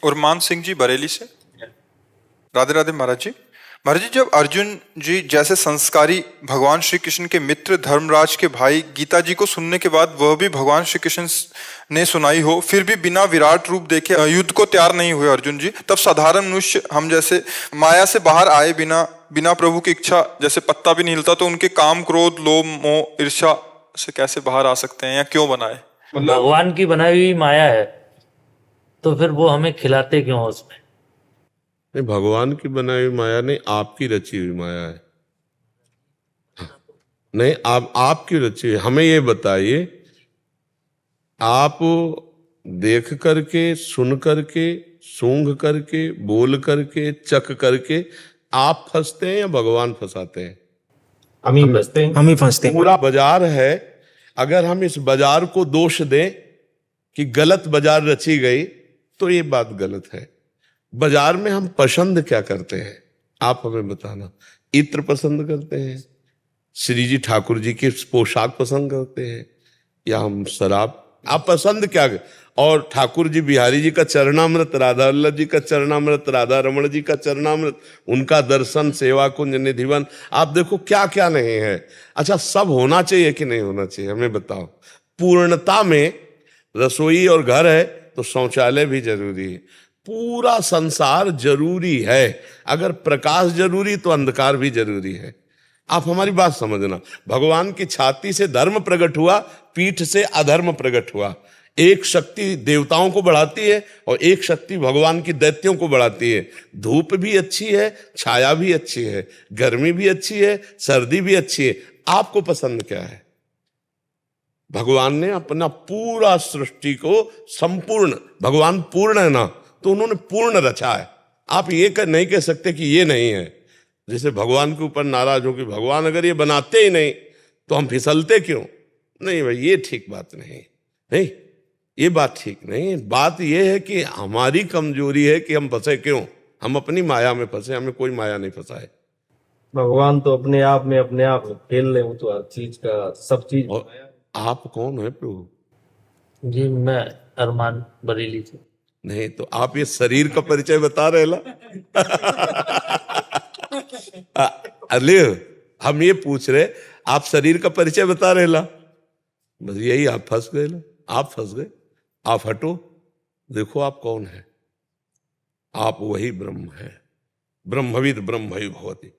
उरमान सिंह जी बरेली से। राधे राधे महाराज जी। महाराज जी, जब अर्जुन जी जैसे संस्कारी भगवान श्री कृष्ण के मित्र धर्मराज के भाई गीता जी को सुनने के बाद वह भी भगवान श्री कृष्ण ने सुनाई हो, फिर भी बिना विराट रूप देखे युद्ध को तैयार नहीं हुए अर्जुन जी, तब साधारण मनुष्य हम जैसे माया से बाहर आए बिना बिना प्रभु की इच्छा जैसे पत्ता भी नहीं हिलता, तो उनके काम क्रोध लोभ मोह ईर्ष्या से कैसे बाहर आ सकते हैं या क्यों बनाए? भगवान की बनाई हुई माया है, तो फिर वो हमें खिलाते क्यों हो उसमें? नहीं, भगवान की बनाई हुई माया नहीं, आपकी रची हुई माया है। नहीं, आपकी रची हुई। हमें ये बताइए, आप देख करके, सुन करके, सूंघ करके, बोल करके, चख करके आप फंसते हैं या भगवान फंसाते हैं? हम ही फंसते हैं। हम ही फंसते हैं। पूरा बाजार है, अगर हम इस बाजार को दोष दें कि गलत बाजार रची गई, तो ये बात गलत है। बाजार में हम पसंद क्या करते हैं, आप हमें बताना। इत्र पसंद करते हैं, श्री जी ठाकुर जी की पोशाक पसंद करते हैं, या हम शराब? आप पसंद क्या? और ठाकुर जी बिहारी जी का चरणामृत, राधा वल्लभ जी का चरणामृत, राधा रमण जी का चरणामृत, उनका दर्शन, सेवा कुंज, निधिवन, आप देखो क्या क्या नहीं है। अच्छा, सब होना चाहिए कि नहीं होना चाहिए, हमें बताओ। पूर्णता में रसोई और घर है तो शौचालय भी जरूरी है। पूरा संसार जरूरी है। अगर प्रकाश जरूरी तो अंधकार भी जरूरी है। आप हमारी बात समझना। भगवान की छाती से धर्म प्रकट हुआ, पीठ से अधर्म प्रकट हुआ। एक शक्ति देवताओं को बढ़ाती है और एक शक्ति भगवान की दैत्यों को बढ़ाती है। धूप भी अच्छी है, छाया भी अच्छी है, गर्मी भी अच्छी है, सर्दी भी अच्छी है। आपको पसंद क्या है? भगवान ने अपना पूरा सृष्टि को संपूर्ण, भगवान पूर्ण है ना, तो उन्होंने पूर्ण रचा है। आप ये नहीं कह सकते कि ये नहीं है। जैसे भगवान के ऊपर नाराज हो कि भगवान अगर ये बनाते ही नहीं तो हम फिसलते क्यों? नहीं भाई, ये ठीक बात नहीं। नहीं, ये बात ठीक नहीं। बात ये है कि हमारी कमजोरी है कि हम फंसे क्यों। हम अपनी माया में फंसे, हमें कोई माया नहीं फंसाए। भगवान तो अपने आप में खेल रहे, वो तो हर चीज का सब चीज। आप कौन है प्रभु? जी, मैं अरमान बरेली से। नहीं तो आप ये शरीर का परिचय बता रहे ला। अरे हम ये पूछ रहे, आप शरीर का परिचय बता रहे ला, बस यही आप फंस गए ला। आप फंस गए। आप हटो, देखो आप कौन है। आप वही ब्रह्म है। ब्रह्मविद ब्रह्म ही भवति।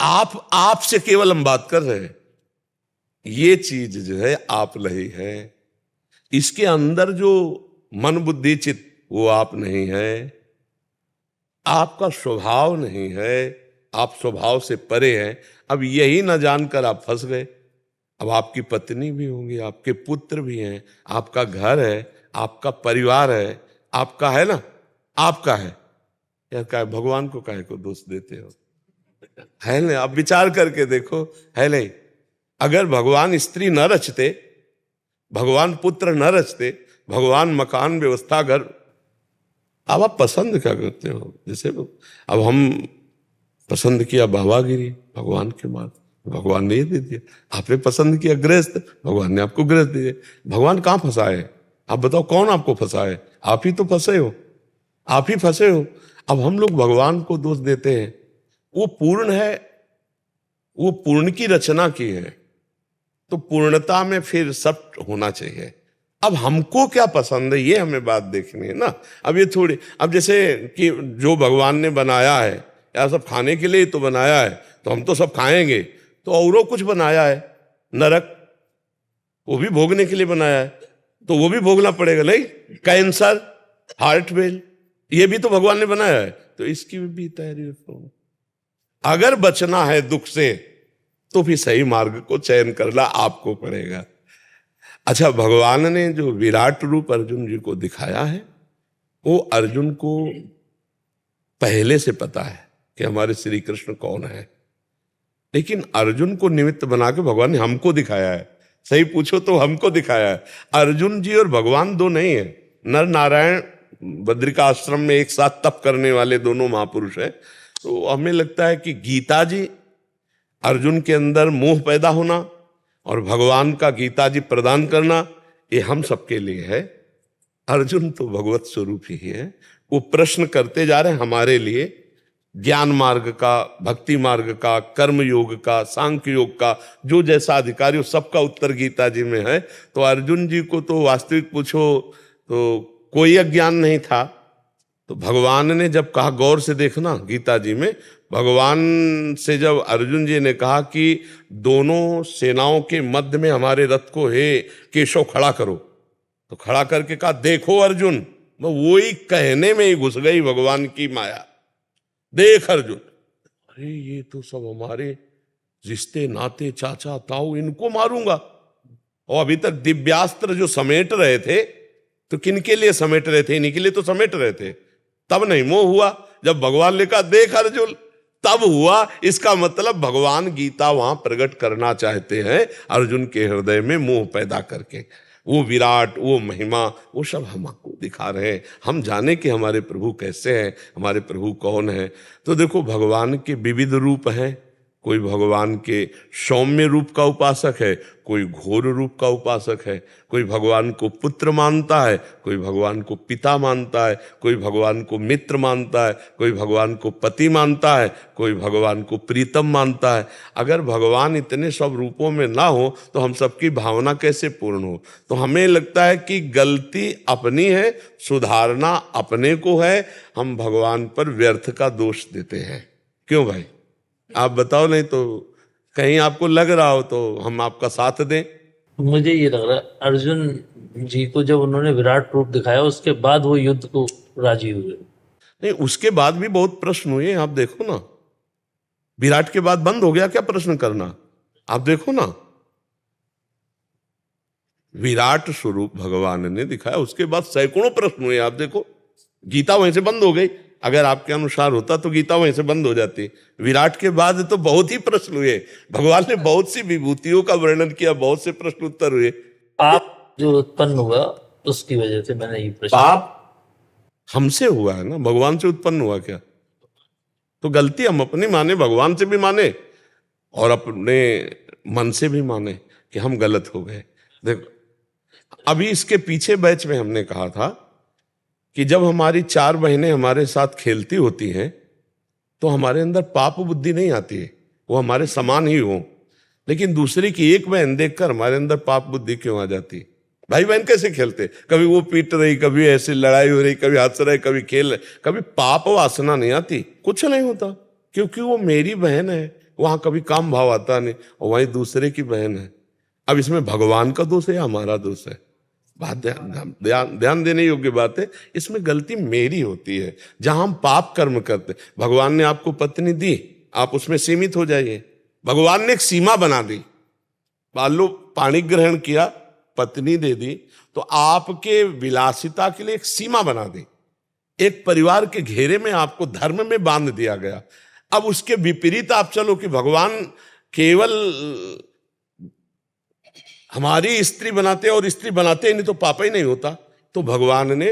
आपसे केवल हम बात कर रहे हैं। ये चीज जो है आप नहीं है। इसके अंदर जो मन बुद्धि चित्त, वो आप नहीं है। आपका स्वभाव नहीं है। आप स्वभाव से परे हैं। अब यही ना जानकर आप फंस गए। अब आपकी पत्नी भी होंगी, आपके पुत्र भी हैं, आपका घर है, आपका परिवार है, आपका है ना, आपका है यार। क्या भगवान को काहे को दोष देते हो? है नहीं? आप विचार करके देखो, है नहीं? अगर भगवान स्त्री न रचते, भगवान पुत्र न रचते, भगवान मकान व्यवस्था घर, अब आप पसंद क्या करते हो? जैसे अब हम पसंद किया बाबागिरी, भगवान के बाद भगवान ने ये दे दिया। आपने पसंद किया गृहस्थ, भगवान ने आपको गृहस्थ दे दिया। भगवान कहाँ फंसाए? आप बताओ कौन आपको फंसाए? आप ही तो फंसे हो, आप ही फंसे हो। अब हम लोग भगवान को दोष देते हैं। वो पूर्ण है, वो पूर्ण की रचना की है, तो पूर्णता में फिर सब होना चाहिए। अब हमको क्या पसंद है, ये हमें बात देखनी है ना। अब ये थोड़ी, अब जैसे कि जो भगवान ने बनाया है, या सब खाने के लिए तो बनाया है, तो हम तो सब खाएंगे। तो औरों कुछ बनाया है, नरक, वो भी भोगने के लिए बनाया है, तो वो भी भोगना पड़ेगा। नहीं, कैंसर, हार्ट फेल, ये भी तो भगवान ने बनाया है, तो इसकी भी तैयारी रखो। अगर बचना है दुख से, तो फिर सही मार्ग को चयन करना आपको पड़ेगा। अच्छा, भगवान ने जो विराट रूप अर्जुन जी को दिखाया है, वो अर्जुन को पहले से पता है कि हमारे श्री कृष्ण कौन है। लेकिन अर्जुन को निमित्त बना के भगवान ने हमको दिखाया है। सही पूछो तो हमको दिखाया है। अर्जुन जी और भगवान दो नहीं है। नर नारायण बद्रिका आश्रम में एक साथ तप करने वाले दोनों महापुरुष हैं। तो हमें लगता है कि गीता जी, अर्जुन के अंदर मोह पैदा होना और भगवान का गीता जी प्रदान करना, ये हम सबके लिए है। अर्जुन तो भगवत स्वरूप ही है। वो प्रश्न करते जा रहे हैं हमारे लिए, ज्ञान मार्ग का, भक्ति मार्ग का, कर्म योग का, सांख्य योग का, जो जैसा अधिकारी हो सबका उत्तर गीता जी में है। तो अर्जुन जी को तो वास्तविक पूछो तो कोई अज्ञान नहीं था। तो भगवान ने जब कहा, गौर से देखना गीता जी में, भगवान से जब अर्जुन जी ने कहा कि दोनों सेनाओं के मध्य में हमारे रथ को हे केशव खड़ा करो, तो खड़ा करके कहा देखो अर्जुन, वो ही कहने में ही घुस गई भगवान की माया। देख अर्जुन, अरे ये तो सब हमारे रिश्ते नाते, चाचा ताऊ, इनको मारूंगा। और अभी तक दिव्यास्त्र जो समेट रहे थे, तो किनके लिए समेट रहे थे? इन्हीं के लिए तो समेट रहे थे। तब नहीं मोह हुआ, जब भगवान ने कहा देख अर्जुन, तब हुआ। इसका मतलब भगवान गीता वहां प्रकट करना चाहते हैं अर्जुन के हृदय में मोह पैदा करके। वो विराट, वो महिमा, वो सब हमको दिखा रहे हैं। हम जाने कि हमारे प्रभु कैसे हैं, हमारे प्रभु कौन है। तो देखो भगवान के विविध रूप हैं। कोई भगवान के सौम्य रूप का उपासक है, कोई घोर रूप का उपासक है, कोई भगवान को पुत्र मानता है, कोई भगवान को पिता मानता है, कोई भगवान को मित्र मानता है, कोई भगवान को पति मानता है, कोई भगवान को प्रीतम मानता है। अगर भगवान इतने सब रूपों में ना हो तो हम सबकी भावना कैसे पूर्ण हो? तो हमें लगता है कि गलती अपनी है, सुधारना अपने को है। हम भगवान पर व्यर्थ का दोष देते हैं। क्यों भाई, आप बताओ, नहीं तो कहीं आपको लग रहा हो तो हम आपका साथ दें। मुझे ये लग रहा है अर्जुन जी को जब उन्होंने विराट रूप दिखाया उसके बाद वो युद्ध को राजी हुए। नहीं, उसके बाद भी बहुत प्रश्न हुए। आप देखो ना, विराट के बाद बंद हो गया क्या प्रश्न करना? आप देखो ना, विराट स्वरूप भगवान ने दिखाया, उसके बाद सैकड़ों प्रश्न हुए। आप देखो, गीता वहीं से बंद हो गई। अगर आपके अनुसार होता तो गीता वहीं से बंद हो जाती। विराट के बाद तो बहुत ही प्रश्न हुए। भगवान ने बहुत सी विभूतियों का वर्णन किया, बहुत से प्रश्न उत्तर हुए। पाप जो उत्पन्न हुआ उसकी वजह से मैंने ये प्रश्न। पाप हमसे हुआ है ना, भगवान से उत्पन्न हुआ क्या? तो गलती हम अपनी माने, भगवान से भी माने और अपने मन से भी माने कि हम गलत हो गए। देखो, अभी इसके पीछे बैच में हमने कहा था कि जब हमारी 4 बहनें हमारे साथ खेलती होती हैं तो हमारे अंदर पाप बुद्धि नहीं आती है, वो हमारे समान ही हो। लेकिन दूसरे की एक बहन देखकर हमारे अंदर पाप बुद्धि क्यों आ जाती? भाई बहन कैसे खेलते, कभी वो पीट रही, कभी ऐसे लड़ाई हो रही, कभी हंस रहे, कभी खेल रहे, कभी पाप वासना नहीं आती? कुछ नहीं होता, क्योंकि वो मेरी बहन है। वहां कभी काम भाव आता नहीं, और वहीं दूसरे की बहन है। अब इसमें भगवान का दोष है या हमारा दोष है? बात ध्यान देने योग्य बात है। इसमें गलती मेरी होती है जहां हम पाप कर्म करते। भगवान ने आपको पत्नी दी, आप उसमें सीमित हो जाइए। भगवान ने एक सीमा बना दी। मान लो पानी ग्रहण किया, पत्नी दे दी, तो आपके विलासिता के लिए एक सीमा बना दी। एक परिवार के घेरे में आपको धर्म में बांध दिया गया। अब उसके विपरीत आप चलो कि भगवान केवल हमारी स्त्री बनाते और स्त्री बनाते ही नहीं तो पाप ही नहीं होता। तो भगवान ने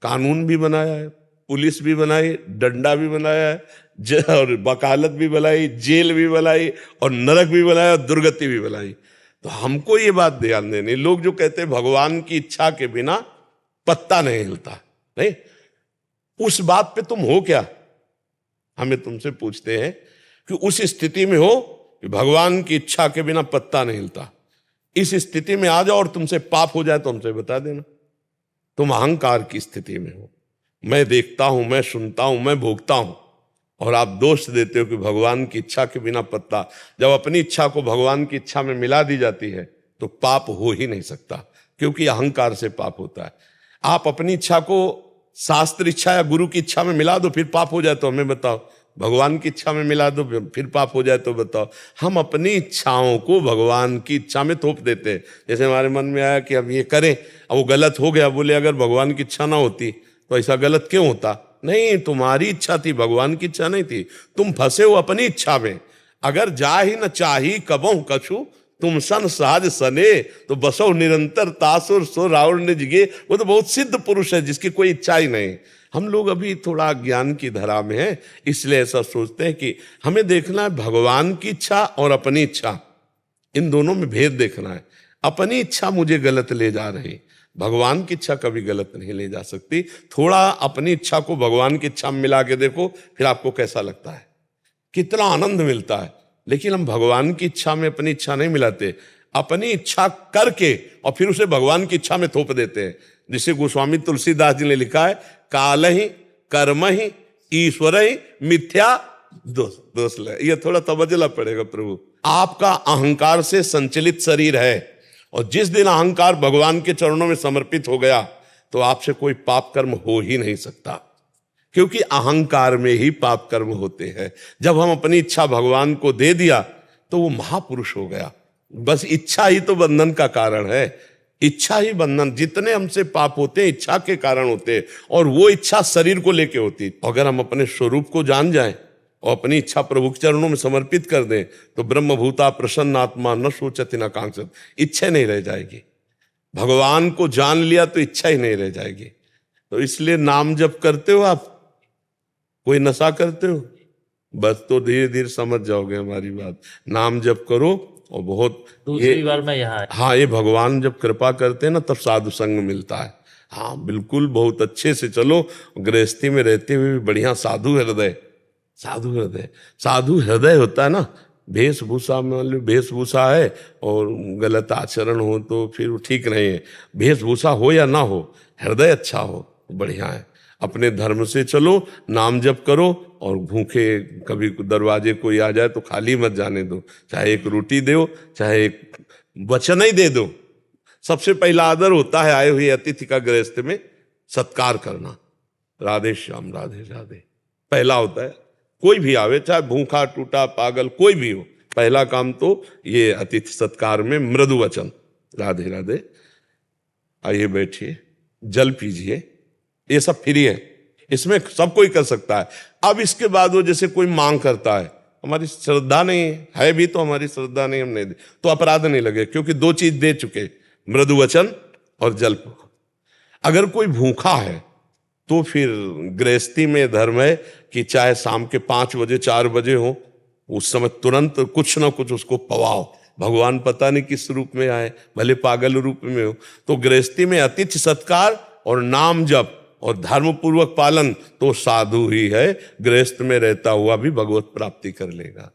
कानून भी बनाया है, पुलिस भी बनाई, डंडा भी बनाया है, और वकालत भी बनाई, जेल भी बनाई, और नरक भी बनाया, और दुर्गति भी बनाई। तो हमको ये बात ध्यान देनी, लोग जो कहते हैं भगवान की इच्छा के बिना पत्ता नहीं हिलता, नहीं, उस बात पे तुम हो क्या? हमें तुमसे पूछते हैं कि उस स्थिति में हो कि भगवान की इच्छा के बिना पत्ता नहीं हिलता। इस स्थिति में आ जाओ और तुमसे पाप हो जाए तो हमसे बता देना। तुम अहंकार की स्थिति में हो, मैं देखता हूं, मैं सुनता हूं, मैं भोगता हूं, और आप दोष देते हो कि भगवान की इच्छा के बिना पत्ता। जब अपनी इच्छा को भगवान की इच्छा में मिला दी जाती है तो पाप हो ही नहीं सकता, क्योंकि अहंकार से पाप होता है। आप अपनी इच्छा को शास्त्र इच्छा या गुरु की इच्छा में मिला दो, फिर पाप हो जाए तो हमें बताओ। भगवान की इच्छा में मिला दो, फिर पाप हो जाए तो बताओ। हम अपनी इच्छाओं को भगवान की इच्छा में थोप देते हैं। जैसे हमारे मन में आया कि हम ये करें, अब वो गलत हो गया, बोले अगर भगवान की इच्छा ना होती तो ऐसा गलत क्यों होता? नहीं, तुम्हारी इच्छा थी, भगवान की इच्छा नहीं थी। तुम फंसे हो अपनी इच्छा में। अगर जा ही न चाही कबहु कछु, तुम सन सहज सने, तो बसो निरंतर तासुर सो रावण ने जिगे। वो तो बहुत सिद्ध पुरुष है जिसकी कोई इच्छा ही नहीं। हम लोग अभी थोड़ा ज्ञान की धारा में हैं, इसलिए ऐसा सोचते हैं कि हमें देखना है भगवान की इच्छा और अपनी इच्छा, इन दोनों में भेद देखना है। अपनी इच्छा मुझे गलत ले जा रही, भगवान की इच्छा कभी गलत नहीं ले जा सकती। थोड़ा अपनी इच्छा को भगवान की इच्छा में मिला के देखो, फिर आपको कैसा लगता है, कितना आनंद मिलता है। लेकिन हम भगवान की इच्छा में अपनी इच्छा नहीं मिलाते, अपनी इच्छा करके और फिर उसे भगवान की इच्छा में थोप देते हैं। जिसे गोस्वामी तुलसीदास जी ने लिखा है, काल ही कर्म ही ईश्वर ही मिथ्या दोष ले। ये थोड़ा तवज्जो पड़ेगा प्रभु। आपका अहंकार से संचलित शरीर है, और जिस दिन अहंकार भगवान के चरणों में समर्पित हो गया तो आपसे कोई पाप कर्म हो ही नहीं सकता, क्योंकि अहंकार में ही पाप कर्म होते हैं। जब हम अपनी इच्छा भगवान को दे दिया तो वो महापुरुष हो गया। बस इच्छा ही तो बंधन का कारण है, इच्छा ही बंधन। जितने हमसे पाप होते हैं इच्छा के कारण होते हैं, और वो इच्छा शरीर को लेके होती। अगर हम अपने स्वरूप को जान जाएं और अपनी इच्छा प्रभु के चरणों में समर्पित कर दें तो ब्रह्मभूता प्रसन्नात्मा न सोचति न कांक्षत, इच्छा नहीं रह जाएगी। भगवान को जान लिया तो इच्छा ही नहीं रह जाएगी। तो इसलिए नाम जप करते हो आप, कोई नशा करते हो, बस तो धीरे धीरे समझ जाओगे हमारी बात। नाम जप करो और बहुत दूसरी बार मैं यहाँ आया। हाँ, ये भगवान जब कृपा करते हैं ना तब साधु संग मिलता है। हाँ बिल्कुल, बहुत अच्छे से चलो। गृहस्थी में रहते हुए भी बढ़िया साधु हृदय, साधु हृदय, साधु हृदय होता है ना। वेशभूषा में मतलब वेशभूषा है और गलत आचरण हो तो फिर वो ठीक नहीं है। वेशभूषा हो या ना हो, हृदय अच्छा हो, बढ़िया है। अपने धर्म से चलो, नाम जप करो, और भूखे कभी दरवाजे कोई आ जाए तो खाली मत जाने दो। चाहे एक रोटी दो, चाहे एक वचन ही दे दो। सबसे पहला आदर होता है आए हुए अतिथि का गृहस्थ में सत्कार करना। राधे श्याम, राधे राधे पहला होता है। कोई भी आवे, चाहे भूखा टूटा पागल कोई भी हो, पहला काम तो ये अतिथि सत्कार में मृदु वचन, राधे राधे, आइए बैठिए, जल पीजिए, ये सब फ्री है, इसमें सब कोई कर सकता है। अब इसके बाद वो जैसे कोई मांग करता है, हमारी श्रद्धा नहीं है भी तो हमारी श्रद्धा नहीं, हम नहीं दे तो अपराध नहीं लगे, क्योंकि दो चीज दे चुके, मृदु वचन और जल। अगर कोई भूखा है तो फिर गृहस्थी में धर्म है कि चाहे शाम के 5 बजे 4 बजे हो, उस समय तुरंत कुछ ना कुछ उसको पवाओ। भगवान पता नहीं किस रूप में आए, भले पागल रूप में हो। तो गृहस्थी में अतिथि सत्कार और नाम जप और धर्म पूर्वक पालन तो साधु ही है, गृहस्थ में रहता हुआ भी भगवत प्राप्ति कर लेगा।